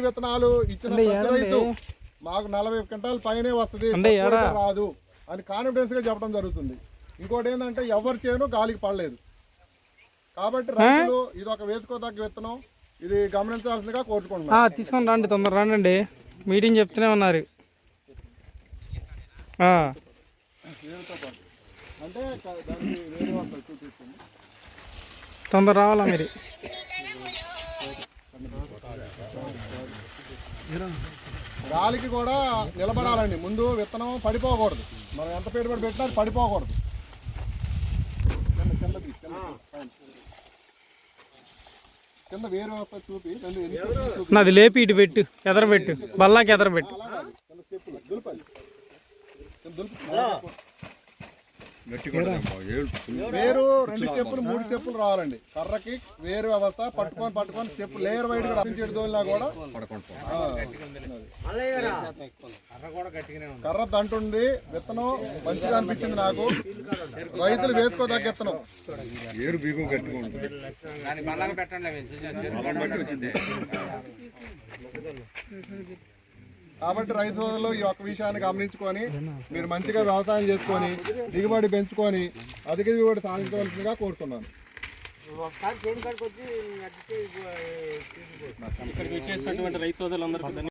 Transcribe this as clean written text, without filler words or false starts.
విత్తనాలు ఇచ్చిన రైతు మాకు 40 క్వింటాల పైనే వస్తుంది రాదు అని కాన్ఫిడెన్స్ గా చెప్పడం జరుగుతుంది. ఇంకోటి ఏంటంటే ఎవరి చేను గాలికి పడలేదు కాబట్టి రైతులు ఇది ఒక వేసుకోదగ్గ విత్తనం, ఇది గమనించాల్సిందిగా కోరుకుంటున్నాను. తీసుకొని రండి, తొందర రండి, మీటింగ్ చెప్తూనే ఉన్నారు. అంటే దానికి వేరే వస్తుంది చూపిస్తుంది, తొందర రావాలా మీరు. గాలికి కూడా నిలబడాలండి, ముందు విత్తనం పడిపోకూడదు. మనం ఎంత పెట్టుబడి పెట్టినా అది పడిపోకూడదు. కింద వేరే వస్తుంది చూపి నాది లేపి ఇటు పెట్టు, ఎదరబెట్టు, బల్లాకి ఎదరబెట్టు. వేరు 2 స్టెప్పులు 3 స్టెప్పులు రావాలండి. కర్రకి వేరు వ్యవస్థ పట్టుకొని స్టెప్ లేయర్ వైడ్ గా రప్పించేలా కూడా కర్ర దంటుంది. విత్తనం మంచిగా అనిపించింది నాకు, రైతులు వేసుకోదగ్గ విత్తనం. కాబట్టి రైతు సోదరులు ఈ ఒక్క విషయాన్ని గమనించుకొని మీరు మంచిగా వ్యవసాయం చేసుకొని దిగుబడి పెంచుకొని అధిక దిగుబడి సాధించవలసిందిగా కోరుతున్నాను. ఇక్కడికి వచ్చేసినటువంటి రైతు సోదరులందరికీ